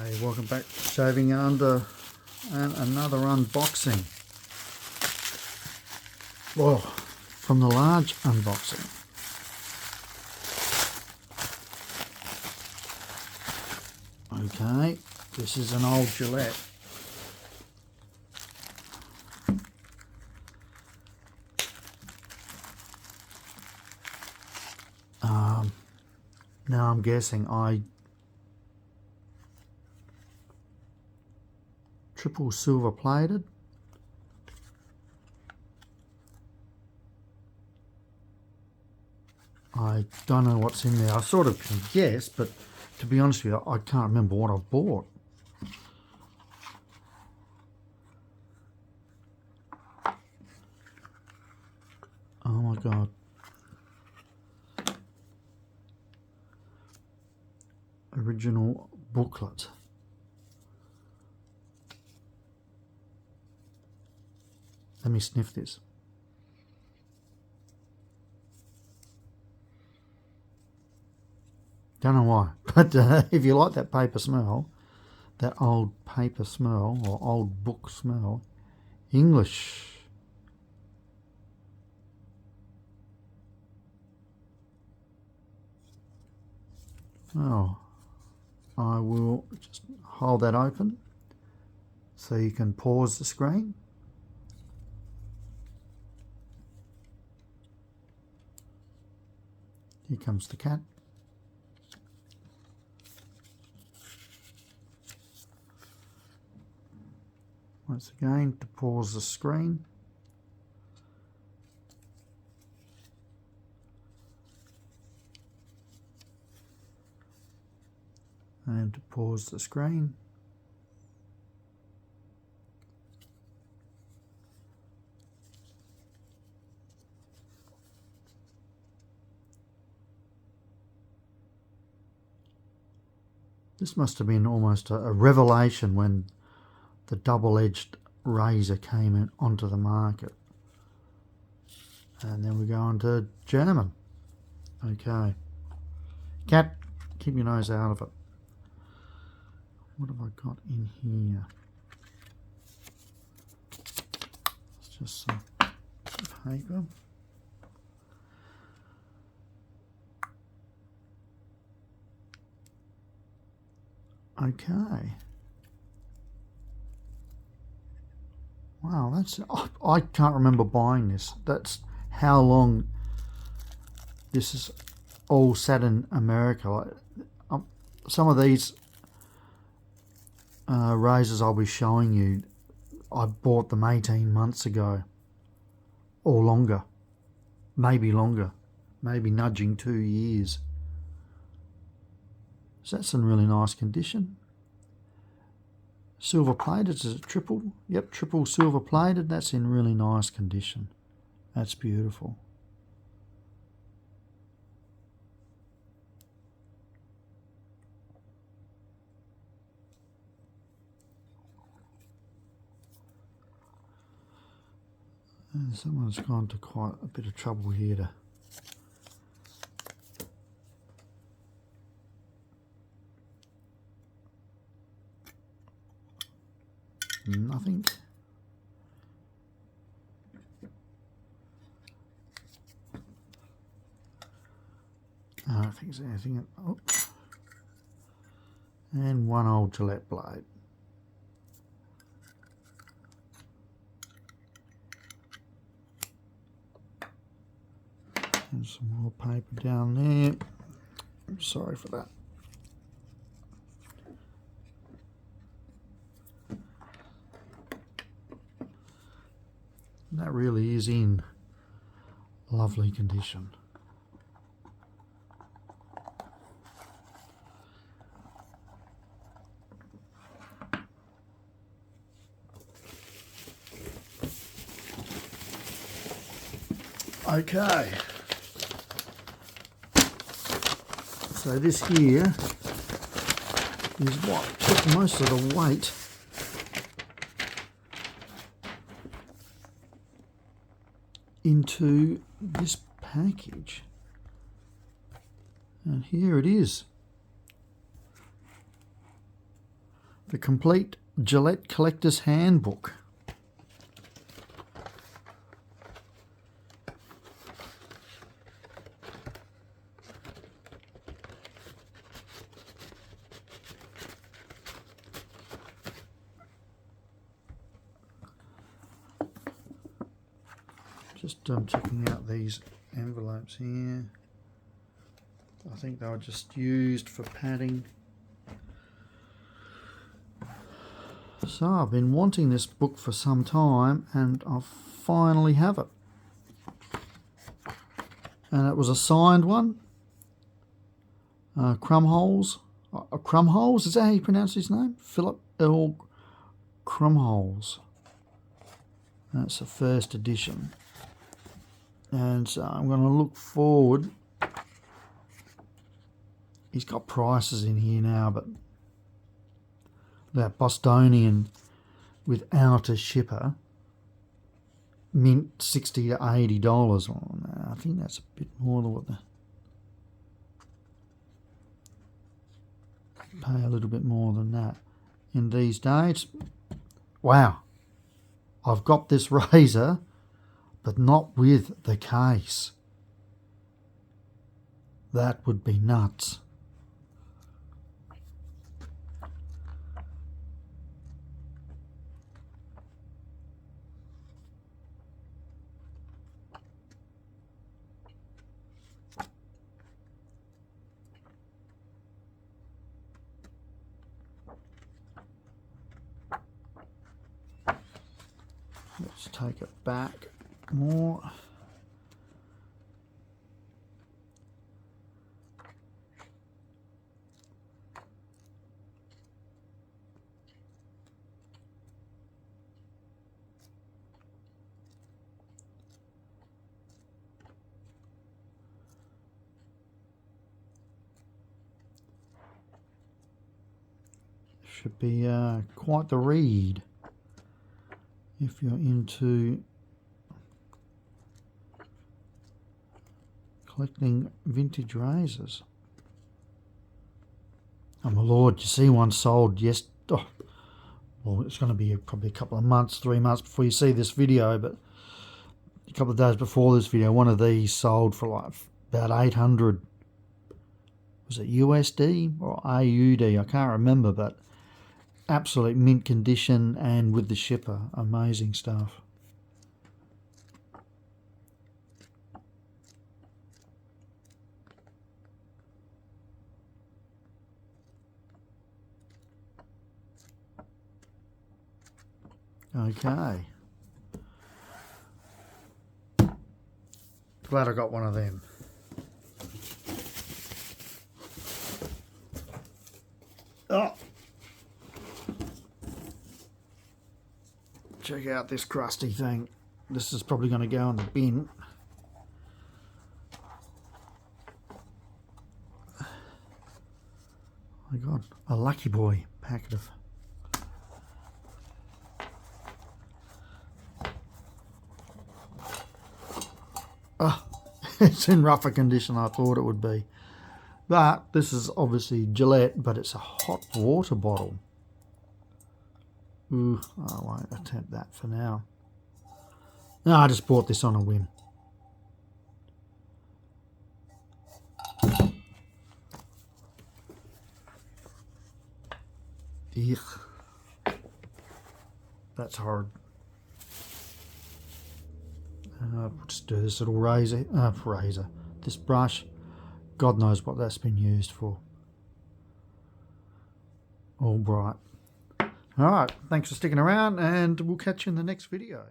Hey, welcome back to Shaving Under and another unboxing. Well, from the large unboxing. Okay, this is an old Gillette. Now I'm guessing triple silver plated. I don't know what's in there. I sort of can guess, but to be honest with you, I can't remember what I've bought. Oh my God. Original booklet. Let me sniff this. Don't know why, but if you like that paper smell, that old paper smell or old book smell, English. Oh, I will just hold that open so you can pause the screen. Here comes the cat. Once again, to pause the screen. And to pause the screen. This must have been almost a revelation when the double-edged razor came in onto the market. And then we go on to German. Okay. Cat, keep your nose out of it. What have I got in here? It's just some paper. Okay. Wow, that's... I can't remember buying this. That's how long this is all sat in America. Some of these razors I'll be showing you, I bought them 18 months ago or longer, maybe nudging 2 years. So that's in really nice condition. Silver plated, is it triple? Yep, triple silver plated. That's in really nice condition. That's beautiful. And someone's gone to quite a bit of trouble here to nothing. I don't think there's anything. Oh. And one old Gillette blade. And some more paper down there. I'm sorry for that. That really is in lovely condition. Okay. So this here is what took most of the weight into this package. And here it is. The Complete Gillette Collector's Handbook. Just checking out these envelopes here. I think they were just used for padding. So I've been wanting this book for some time and I finally have it. And it was a signed one. Krumholz. Krumholz, is that how you pronounce his name? Philip L. Krumholz. That's the first edition. And so I'm going to look forward. He's got prices in here now, but that Bostonian without a shipper, mint $60 to $80. Oh, no, I think that's a bit more than what the... Pay a little bit more than that in these days. Wow. I've got this razor, but not with the case. That would be nuts. Let's take it back more. Should be quite the read if you're into collecting vintage razors. Oh my lord, you see one sold well, it's going to be probably a couple of months, 3 months before you see this video, but a couple of days before this video, one of these sold for like about 800, was it USD or AUD? I can't remember, but absolute mint condition and with the shipper. Amazing stuff. Okay. Glad I got one of them. Oh. Check out this crusty thing. This is probably going to go in the bin. Oh my God, a Lucky Boy packet of... Oh, it's in rougher condition than I thought it would be. But this is obviously Gillette, but it's a hot water bottle. Ooh, I won't attempt that for now. No, I just bought this on a whim. Eek. That's hard. I'll just do this little razor, this brush. God knows what that's been used for. All bright. Alright, thanks for sticking around and we'll catch you in the next video.